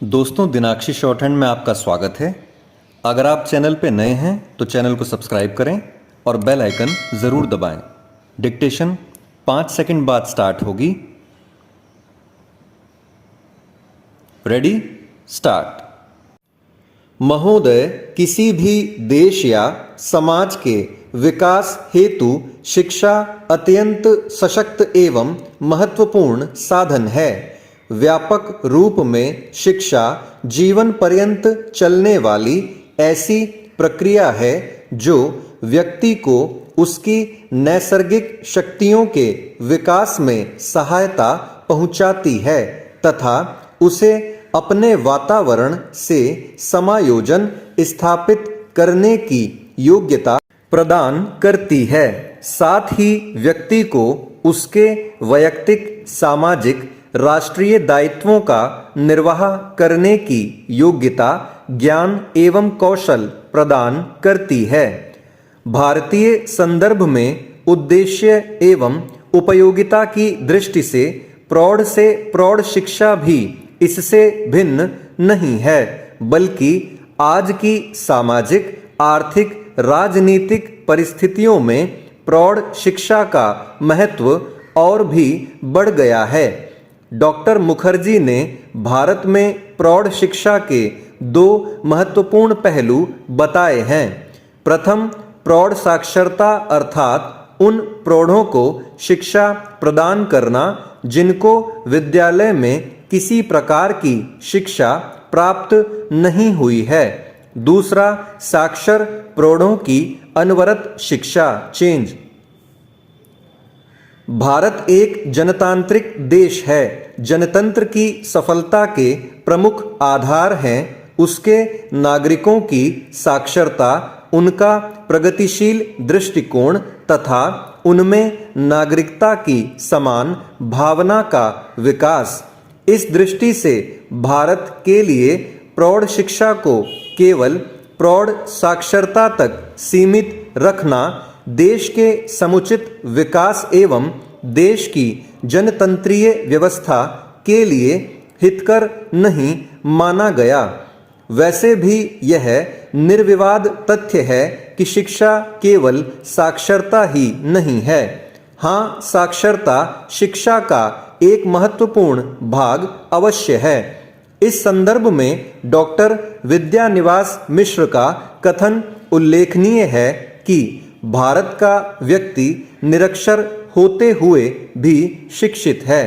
दोस्तों, दिनाक्षी short hand में आपका स्वागत है। अगर आप चैनल पे नए हैं तो चैनल को सब्सक्राइब करें और बेल आइकन ज़रूर दबाएं। डिक्टेशन 5 सेकंड बाद स्टार्ट होगी। Ready, start. महोदय, किसी भी देश या समाज के विकास हेतु शिक्षा अत्यंत सशक्त एवं महत्वपूर्ण साधन है। व्यापक रूप में शिक्षा जीवन पर्यंत चलने वाली ऐसी प्रक्रिया है जो व्यक्ति को उसकी नैसर्गिक शक्तियों के विकास में सहायता पहुंचाती है तथा उसे अपने वातावरण से समायोजन स्थापित करने की योग्यता प्रदान करती है। साथ ही व्यक्ति को उसके वैयक्तिक, सामाजिक, राष्ट्रीय दायित्वों का निर्वाह करने की योग्यता, ज्ञान एवं कौशल प्रदान करती है। भारतीय संदर्भ में उद्देश्य एवं उपयोगिता की दृष्टि से प्रौढ़ शिक्षा भी इससे भिन्न नहीं है, बल्कि आज की सामाजिक, आर्थिक, राजनीतिक परिस्थितियों में प्रौढ़ शिक्षा का महत्व और भी बढ़ गया है। डॉक्टर मुखर्जी ने भारत में प्रौढ़ शिक्षा के 2 महत्वपूर्ण पहलू बताए हैं। प्रथम, प्रौढ़ साक्षरता अर्थात उन प्रौढ़ों को शिक्षा प्रदान करना जिनको विद्यालय में किसी प्रकार की शिक्षा प्राप्त नहीं हुई है। दूसरा, साक्षर प्रौढ़ों की अनवरत शिक्षा, चेंज। भारत एक जनतांत्रिक देश है। जनतंत्र की सफलता के प्रमुख आधार हैं उसके नागरिकों की साक्षरता, उनका प्रगतिशील दृष्टिकोण तथा उनमें नागरिकता की समान भावना का विकास। इस दृष्टि से भारत के लिए प्रौढ़ शिक्षा को केवल प्रौढ़ साक्षरता तक सीमित रखना देश के समुचित विकास एवं देश की जनतंत्रीय व्यवस्था के लिए हितकर नहीं माना गया। वैसे भी यह निर्विवाद तथ्य है कि शिक्षा केवल साक्षरता ही नहीं है। हाँ, साक्षरता शिक्षा का एक महत्वपूर्ण भाग अवश्य है। इस संदर्भ में डॉक्टर विद्यानिवास मिश्र का कथन उल्लेखनीय है कि भारत का व्यक्ति निरक्षर होते हुए भी शिक्षित है।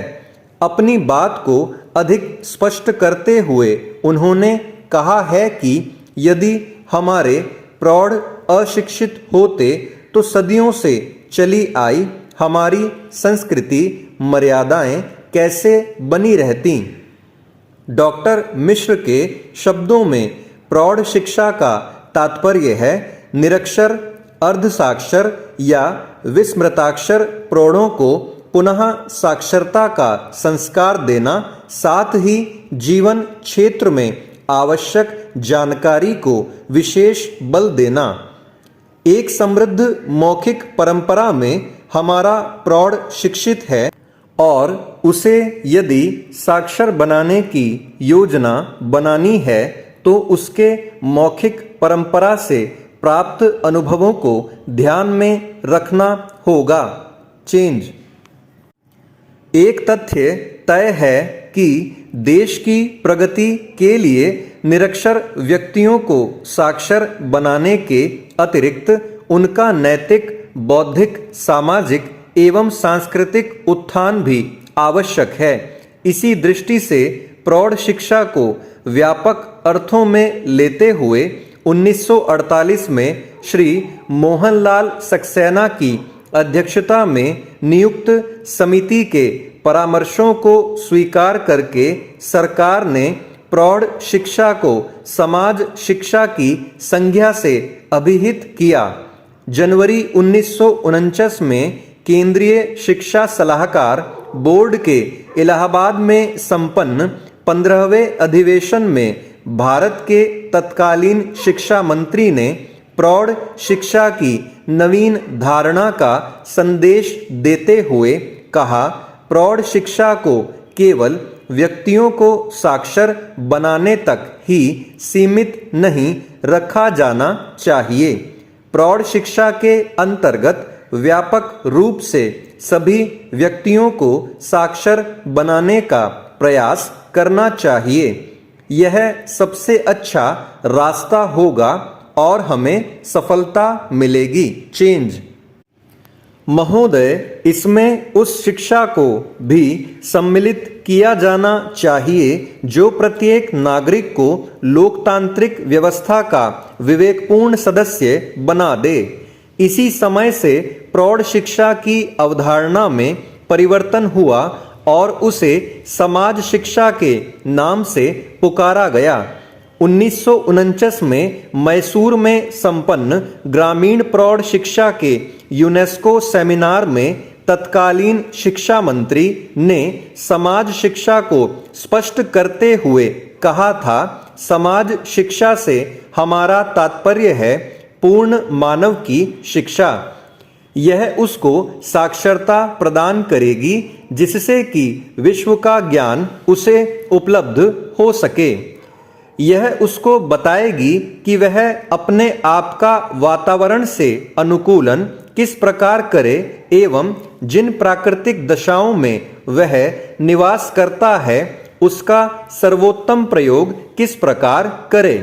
अपनी बात को अधिक स्पष्ट करते हुए उन्होंने कहा है कि यदि हमारे प्रौढ़ अशिक्षित होते तो सदियों से चली आई हमारी संस्कृति, मर्यादाएं कैसे बनी रहती। डॉक्टर मिश्र के शब्दों में प्रौढ़ शिक्षा का तात्पर्य है निरक्षर, अर्धसाक्षर या विस्मृताक्षर प्रौढ़ों को पुनः साक्षरता का संस्कार देना, साथ ही जीवन क्षेत्र में आवश्यक जानकारी को विशेष बल देना। एक समृद्ध मौखिक परंपरा में हमारा प्रौढ़ शिक्षित है और उसे यदि साक्षर बनाने की योजना बनानी है तो उसके मौखिक परंपरा से प्राप्त अनुभवों को ध्यान में रखना होगा, चेंज। एक तथ्य तय है कि देश की प्रगति के लिए निरक्षर व्यक्तियों को साक्षर बनाने के अतिरिक्त उनका नैतिक, बौद्धिक, सामाजिक एवं सांस्कृतिक उत्थान भी आवश्यक है। इसी दृष्टि से प्रौढ़ शिक्षा को व्यापक अर्थों में लेते हुए 1948 में श्री मोहनलाल सक्सेना की अध्यक्षता में नियुक्त समिति के परामर्शों को स्वीकार करके सरकार ने प्रौढ़ शिक्षा को समाज शिक्षा की संज्ञा से अभिहित किया। जनवरी 1949 में केंद्रीय शिक्षा सलाहकार बोर्ड के इलाहाबाद में संपन्न 15वें अधिवेशन में भारत के तत्कालीन शिक्षा मंत्री ने प्रौढ़ शिक्षा की नवीन धारणा का संदेश देते हुए कहा, प्रौढ़ शिक्षा को केवल व्यक्तियों को साक्षर बनाने तक ही सीमित नहीं रखा जाना चाहिए। प्रौढ़ शिक्षा के अंतर्गत व्यापक रूप से सभी व्यक्तियों को साक्षर बनाने का प्रयास करना चाहिए। यह सबसे अच्छा रास्ता होगा और हमें सफलता मिलेगी। चेंज महोदय, इसमें उस शिक्षा को भी सम्मिलित किया जाना चाहिए जो प्रत्येक नागरिक को लोकतांत्रिक व्यवस्था का विवेकपूर्ण सदस्य बना दे। इसी समय से प्रौढ़ शिक्षा की अवधारणा में परिवर्तन हुआ और उसे समाज शिक्षा के नाम से पुकारा गया। 1949 में मैसूर में संपन्न ग्रामीण प्रौढ़ शिक्षा के यूनेस्को सेमिनार में तत्कालीन शिक्षा मंत्री ने समाज शिक्षा को स्पष्ट करते हुए कहा था, समाज शिक्षा से हमारा तात्पर्य है पूर्ण मानव की शिक्षा। यह उसको साक्षरता प्रदान करेगी जिससे कि विश्व का ज्ञान उसे उपलब्ध हो सके। यह उसको बताएगी कि वह अपने आप का वातावरण से अनुकूलन किस प्रकार करे एवं जिन प्राकृतिक दशाओं में वह निवास करता है उसका सर्वोत्तम प्रयोग किस प्रकार करे।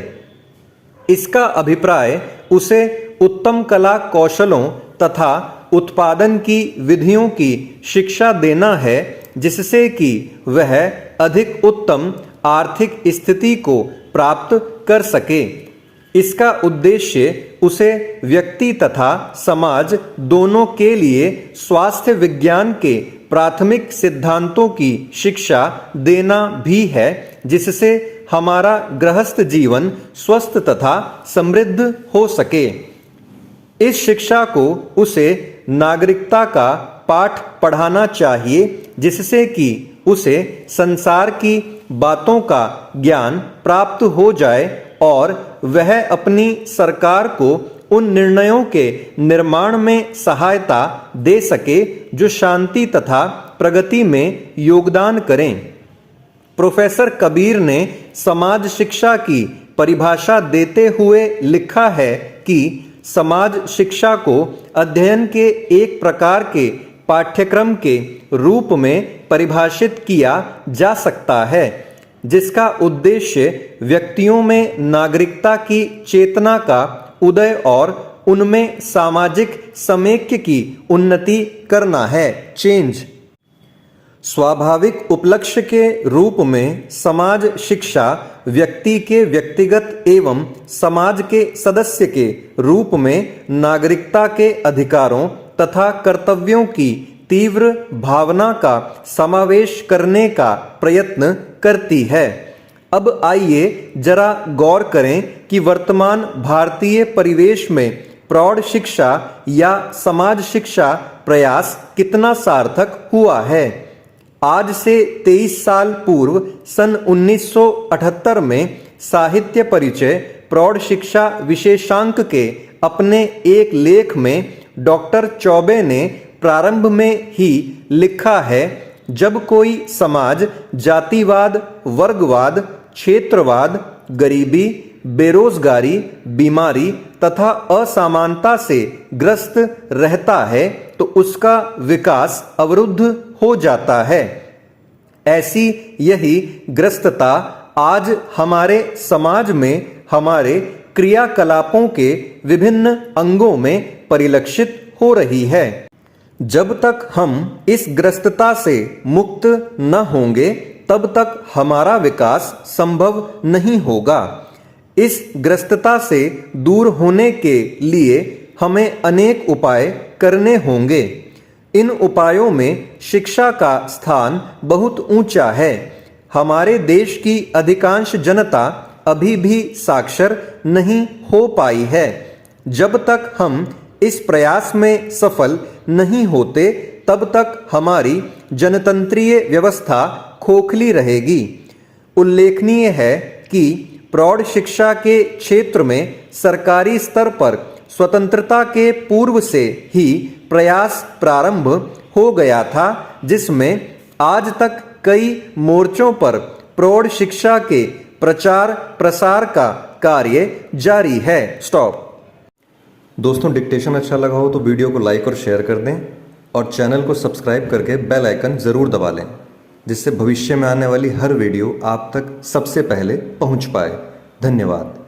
इसका अभिप्राय उसे उत्तम कला कौशलों तथा उत्पादन की विधियों की शिक्षा देना है जिससे कि वह अधिक उत्तम आर्थिक स्थिति को प्राप्त कर सके। इसका उद्देश्य उसे व्यक्ति तथा समाज दोनों के लिए स्वास्थ्य विज्ञान के प्राथमिक सिद्धांतों की शिक्षा देना भी है जिससे हमारा गृहस्थ जीवन स्वस्थ तथा समृद्ध हो सके। इस शिक्षा को उसे नागरिकता का पाठ पढ़ाना चाहिए जिससे कि उसे संसार की बातों का ज्ञान प्राप्त हो जाए और वह अपनी सरकार को उन निर्णयों के निर्माण में सहायता दे सके जो शांति तथा प्रगति में योगदान करें। प्रोफेसर कबीर ने समाज शिक्षा की परिभाषा देते हुए लिखा है कि समाज शिक्षा को अध्ययन के एक प्रकार के पाठ्यक्रम के रूप में परिभाषित किया जा सकता है जिसका उद्देश्य व्यक्तियों में नागरिकता की चेतना का उदय और उनमें सामाजिक समेक्य की उन्नति करना है। चेंज स्वाभाविक उपलक्ष्य के रूप में समाज शिक्षा व्यक्ति के व्यक्तिगत एवं समाज के सदस्य के रूप में नागरिकता के अधिकारों तथा कर्तव्यों की तीव्र भावना का समावेश करने का प्रयत्न करती है। अब आइए जरा गौर करें कि वर्तमान भारतीय परिवेश में प्रौढ़ शिक्षा या समाज शिक्षा प्रयास कितना सार्थक हुआ है। आज से 23 साल पूर्व सन 1978 में साहित्य परिचय प्रौढ़ शिक्षा विशेषांक के अपने एक लेख में डॉक्टर चौबे ने प्रारंभ में ही लिखा है, जब कोई समाज जातिवाद, वर्गवाद, क्षेत्रवाद, गरीबी, बेरोजगारी, बीमारी तथा असमानता से ग्रस्त रहता है तो उसका विकास अवरुद्ध हो जाता है। ऐसी यही ग्रस्तता आज हमारे समाज में हमारे क्रियाकलापों के विभिन्न अंगों में परिलक्षित हो रही है। जब तक हम इस ग्रस्तता से मुक्त न होंगे तब तक हमारा विकास संभव नहीं होगा। इस ग्रस्तता से दूर होने के लिए हमें अनेक उपाय करने होंगे। इन उपायों में शिक्षा का स्थान बहुत ऊंचा है। हमारे देश की अधिकांश जनता अभी भी साक्षर नहीं हो पाई है। जब तक हम इस प्रयास में सफल नहीं होते तब तक हमारी जनतंत्रीय व्यवस्था खोखली रहेगी। उल्लेखनीय है कि प्रौढ़ शिक्षा के क्षेत्र में सरकारी स्तर पर स्वतंत्रता के पूर्व से ही प्रयास प्रारंभ हो गया था जिसमें आज तक कई मोर्चों पर प्रौढ़ शिक्षा के प्रचार प्रसार का कार्य जारी है। स्टॉप। दोस्तों, डिक्टेशन अच्छा लगा हो तो वीडियो को लाइक और शेयर कर दें और चैनल को सब्सक्राइब करके बेल आइकन ज़रूर दबा लें, जिससे भविष्य में आने वाली हर वीडियो आप तक सबसे पहले पहुंच पाए। धन्यवाद।